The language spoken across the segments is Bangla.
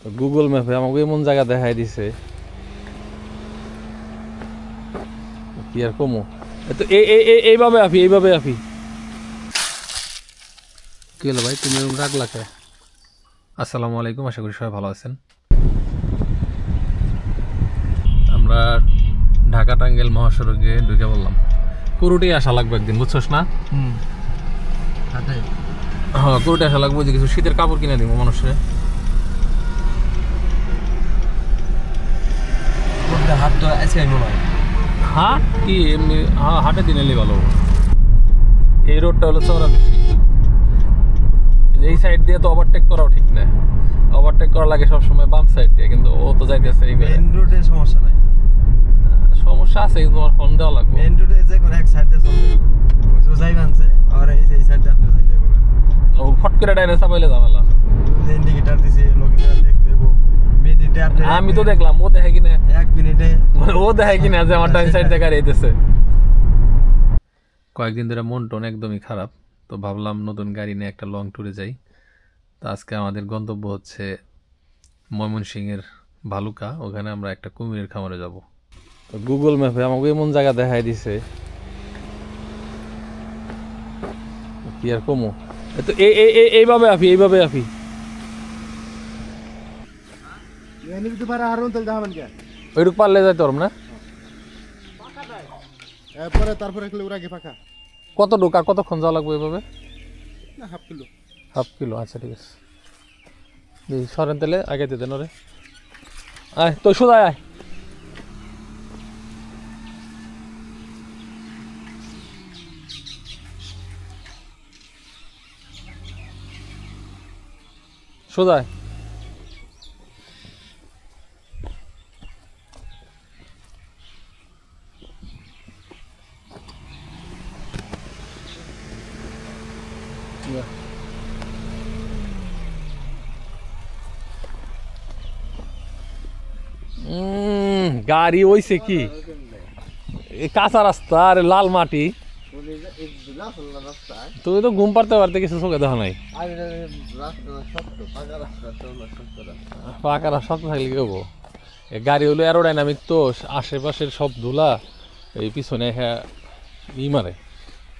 গুগল ম্যাপে আমাকে এমন জায়গা দেখাই দিছে কি আর কমো। তো এইভাবে আফি কি হলো ভাই, তুমি এরকম রাগ লাগে? আসসালামু আলাইকুম, আশা করি সবাই ভালো আছেন। আমরা ঢাকা টাঙ্গাইল মহাসড়কে ঢুকে বললাম, কুরুটি আসা লাগবে একদিন, বুঝছস না? হ্যাঁ, কুরুটি আসা লাগবে, যে কিছু শীতের কাপড় কিনে দিব মানুষের। হাট তো আছে মনে হয়। হাট কি এমনি? হ্যাঁ, হাটে দিন এলে ভালো। এই রোডটা হলো চওড়া বেশি, এই সাইড দিয়ে তো ওভারটেক করাও ঠিক না। ওভারটেক করা লাগে সবসময় বাম সাইড দিয়ে, কিন্তু ও তো যাইতেছে এই মেইন রোডে সমস্যা নাই। সমস্যা আছে, কিন্তু তোমার ফোন দেওয়া লাগবে। মেইন রোডে যে কোন এক সাইড দিয়ে চলবে, ওই যে যাই বানছে আর এই সাইড দিয়ে আপনি যাইতে হবে। ও ফট করে ডাইনে চাপাইলে ঝামেলা। যে ইন্ডিকেটর দিছে লগিং দেখতে হবে, মিনিটে আপনি। আমি তো দেখলাম, ও দেখে কিনা 1 মিনিটে ও দেখে কিনা যে আমার ডাইন সাইড থেকে গাড়ি আইতেছে। কয়েকদিন ধরে মন টন একদমই খারাপ, তো ভাবলাম নতুন গাড়ি নিয়ে একটা লং ট্যুরে যাই। তো আজকে আমাদের গন্তব্য হচ্ছে ময়মনসিংহের ভালুকা, ওখানে আমরা একটা কুমিরের খামারে যাব। তো গুগল ম্যাপে আমাকে এমন জায়গা দেখাই দিছে কি আর কমো। তো এইভাবে আফি এনিতে পারে আর উনতল যাবেন কে? ওইটুক পারলে যাইতে পারব না। এরপরে তারপরে একটু ওরা ফাঁকা। কত ঢোকা, কতক্ষণ যাওয়া লাগবে এইভাবে? না হাফ কিলো, আচ্ছা ঠিক আছে। সরেন তেলে আগে দেন ওরে। আয় তো সোজা আয়। সোজা আয়। গাড়ি হইছে কি কাঁচা রাস্তা আর লাল মাটি, তুমি তো ঘুম পারতে পারতে কিছু চোখে দেখা নাই। পাকা রাস্তা থাকলে কি হবো? গাড়ি হলো অ্যারোডাইনামিক, তো আশেপাশের সব ধুলা এই পিছনে হ্যাঁ ই মারে,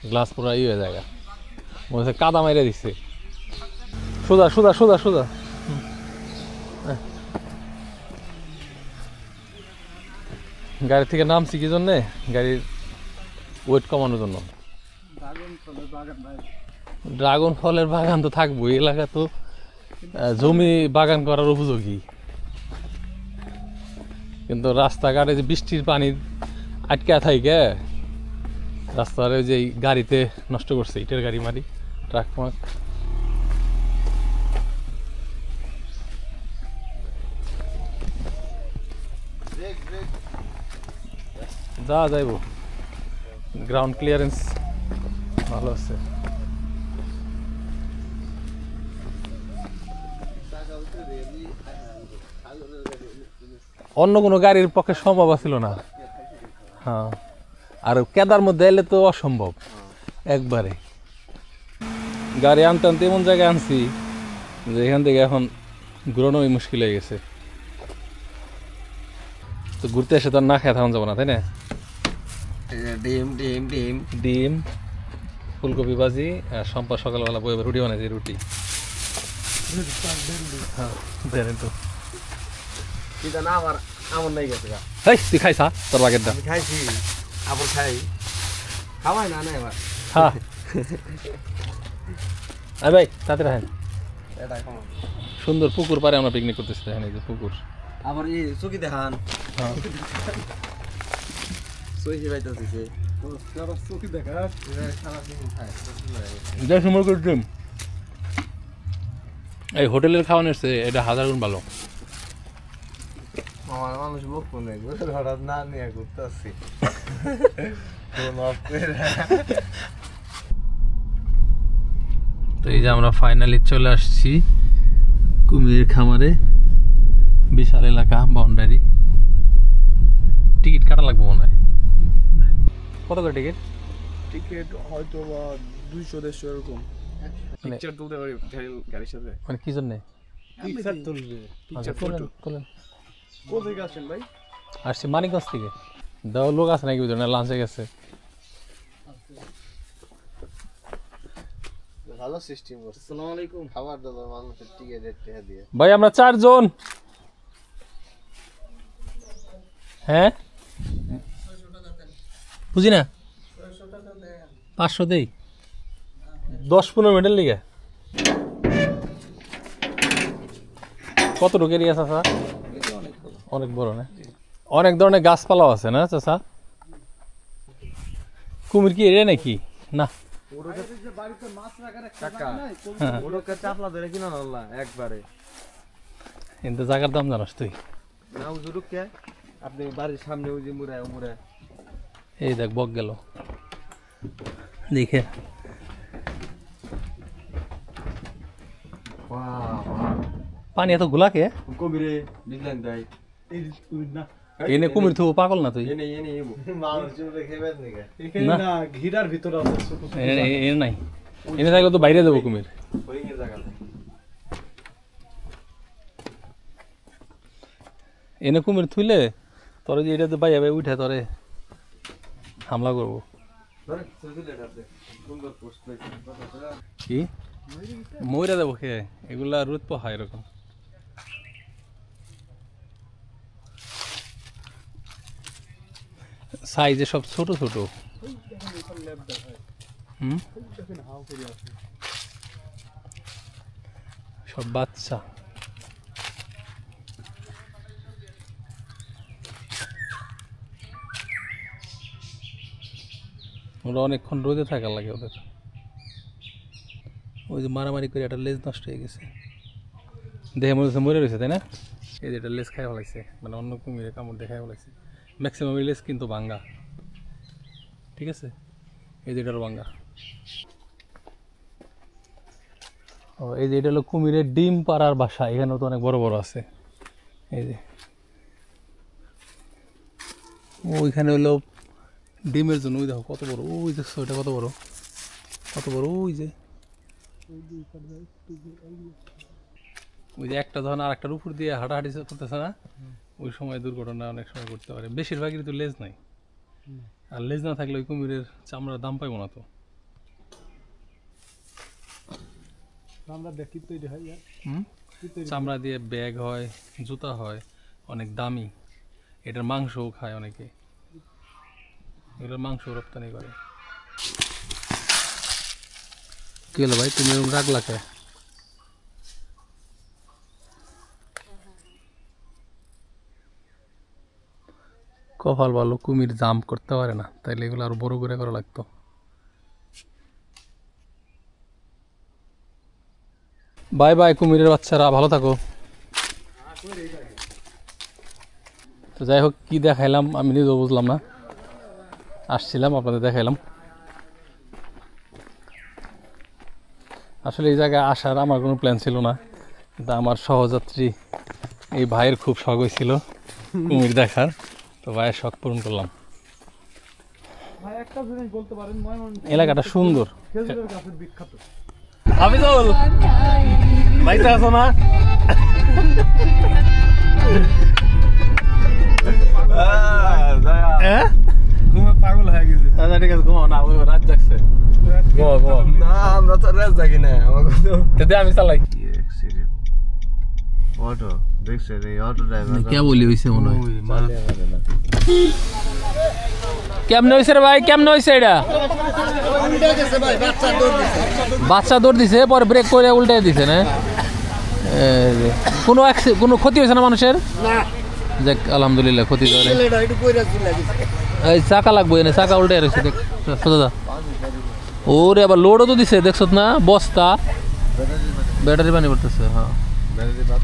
গ্লাস পুরা ই হয়ে যায়, মনে হচ্ছে কাদা মাইরে দিচ্ছে। সোজা সোজা সোজা সোজা। গাড়ি থেকে নামছি কি জন্যে? গাড়ির ওয়েট কমানোর জন্য। ড্রাগন ফলের বাগান তো থাকবো, এলাকা তো জমি বাগান করার উপযোগী, কিন্তু রাস্তাঘাটে যে বৃষ্টির পানি আটকা থাকে, রাস্তার যে গাড়িতে নষ্ট করছে, ইটের গাড়ি মারি ট্রাক মাক। যা যাইব, গ্রাউন্ড ক্লিয়ারেন্স ভালো আছে। অন্য কোনো গাড়ির পক্ষে সম্ভব ছিল না। হ্যাঁ, আর কেদার মধ্যে এলে তো অসম্ভব একবারে। গাড়ি আনতে আনতে এমন জায়গায় আনছি যে এখান থেকে এখন ঘুরানোই মুশকিল হয়ে গেছে। তো ঘুরতে এসে তো আর না খেয়ে থাকুন যাবো না, তাই না? ডিম ডিম ডিম ডিম, ফুলকপি ভাজি, আর সম্পা সকালবেলা বই রুটি বানাইছি, রুটি। হ্যাঁ দেন তো কি জানা আবার আমন নাই গেছে। হেই তুই খাইছা তোর বাগেরটা? আমি খাইছি, আবার খাই খাওয়াই না না এবার। হ্যাঁ আরে ভাই তাতে রাখেন। এটা কেমন সুন্দর পুকুর পারে আমরা পিকনিক করতেছি, দেখেন এই যে পুকুর। আবার এই চকি দেখান। হ্যাঁ সহি বাইতাছে যে আবার চকি দেখা সারা দিন খায়। দেখ সুন্দর করে ডিম। এই হোটেলের খাওয়ানোর চেয়ে এটা 1000 গুণ ভালো। আমার মানুষ মুখ নেই, হঠাৎ না নিয়ে ঘুরতেছি। তো এই যে আমরা ফাইনালি চলে আসছি কুমিরের খামারে, বিশাল এলাকা, বাউন্ডারি। টিকিট কাটা লাগবে মনে হয়। কত করে টিকিট? টিকিট হয়তো 200-150 এরকম। পিকচার তুলতে পারি গাড়ির সাথে। মানে কি জন্যে? পিকচার তুলবে আচ্ছা তোলেন কোথা থেকে আসেন ভাই? আসছি মানিকগঞ্জ থেকে দাও লোক আছে নাকি ভিতরে না লাঞ্চে গেছে ভালো সিস্টেম করছে। আসসালামু আলাইকুম। খাবার দাবার মানুষের টিকে রেটে দিয়ে ভাই আমরা 4 জন হ্যাঁ বুঝি না 500 দেই 10-15 মিনিটের লিগে কত ঢুকের আছে চাচা অনেক বড় না অনেক ধরনের গাছপালাও আছে না চাচা কুমির কি এরে নাকি না ওটা চাপলা ধরে কিনা আল্লাহ একবারে কিন্তু জায়গার দাম জানাস তুই না হুজুর কে আপনি বাড়ির সামনে ওই যে মুড়ায় এই দেখ বক গেল দেখে পানি এত গুলাকে কবিরে বিজলান দেয় এনে কুমির থু পাগল না তুই এনে এবো মানুষ চুলে খেবেন নাকি? না না ঘিরার ভিতরে আছে ছোট এনে নাই এনে থাকলে তো বাইরে দেবো কুমির ওই জায়গা এনে কুমির থুইলে তোরে যে এটা বাইরে বাইরে উঠে তোরে হামলা করবো ধরে সুজুলে ডাবদে সুন্দর পোস্ট পাইছে কি মইরা দেবো খেয়ে এগুলা রোদ পোহায় এরকম সাইজে সব ছোট ছোট হুম সব বাচ্চা ওরা অনেকক্ষণ রোদে থাকা লাগে ওদের ওই যে মারামারি করে একটা লেজ নষ্ট হয়ে গেছে দেখে মনে হচ্ছে মরে রয়েছে তাই না এই যে এটা লেজ খাই ফেলাইছে মানে অন্য কুমিরে কামড় দেখাই ফেলাইছে ম্যাক্সিমাম লেজ কিন্তু ভাঙ্গা ঠিক আছে এই যে এটার ভাঙ্গা ও এই যে এটা হলো কুমিরের ডিম পাড়ার বাসা এখানেও তো অনেক বড় বড় আছে এই যে ওইখানে হলো ডিমের জন্য ওই দেখো কত বড় ওই দেখছো এটা কত বড় ওই যে একটা যখন আর একটার উপর দিয়ে হাঁটাহাঁটি করতেছে না ওই সময় দুর্ঘটনা অনেক সময় করতে পারে বেশিরভাগই তো লেজ নাই আর লেজ না থাকলে ওই কুমিরের চামড়ার দাম পাইব না তো চামড়া দিয়ে ব্যাগ হয় জুতা হয় অনেক দামি এটার মাংসও খায় অনেকে এগুলোর মাংস রপ্তানি করে কি হলো ভাই তুমি এরকম রাখলা কে কপাল ভালো কুমির জাম্প করতে পারে না তাইলে এগুলো আরো বড় করে করা লাগতো বাই বাই কুমিরের বাচ্চারা ভালো থাকো তো যাই হোক কি দেখাইলাম আমি নিজেও বুঝলাম না আসছিলাম আপনাদের দেখাইলাম আসলে এই জায়গায় আসার আমার কোনো প্ল্যান ছিল না কিন্তু আমার সহযাত্রী এই ভাইয়ের খুব শখ হয়েছিল কুমির দেখার তো ভাইয়ের শখ পূরণ করলাম ভাই একটা জিনিস বলতে পারেন এলাকাটা সুন্দর খেজুরের গাছের বিখ্যাত হাফিজুল বাইতে আছো না হ্যাঁ ঘুমে পাগল হয়ে গেছে আচ্ছা ঠিক আছে ঘুমাও না ওই রাত জাগছে ঘুমাও না আমরা তো রেস জাগি না আমাকে তো তেতে আমি চালাই অটো দেখছেন এই অটো ড্রাইভার কে বলি হইছে মনে হয় কেমনে হইছে রে ভাই কেমনে হইছে এটা বাচ্চা দৌড় দিছে পরে ব্রেক করে উল্টে দিছে না কোনো ক্ষতি হয়েছে না মানুষের না যাক আলহামদুলিল্লাহ ক্ষতি করে একটু কইরা চলে গেছে এই চাকা লাগবে না চাকা উল্টে রয়েছে দেখ দাদা ওরে আবার লোডও তো দিছে দেখছ না বস্তা ব্যাটারি পানি পড়তেছে হ্যাঁ ব্যাটারি বাদ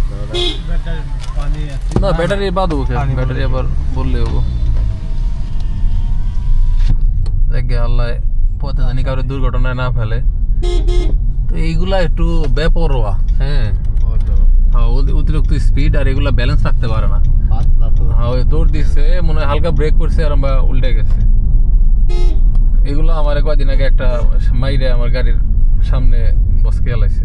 পানি আছে না ব্যাটারি বাদ হোক ব্যাটারি আবার বললে হোক দেখ আল্লাহ পথে জানি কারোর দুর্ঘটনায় না ফেলে তো এইগুলা একটু বেপরোয়া হ্যাঁ অতিরিক্ত স্পিড আর এগুলা ব্যালেন্স রাখতে পারে না পাতলা তো হ্যাঁ ওই দৌড় দিচ্ছে মনে হয় হালকা ব্রেক করছে আর আমরা উল্টে গেছে এগুলো আমার কয়েকদিন আগে একটা মাইরে আমার গাড়ির সামনে বসকে এলাইছে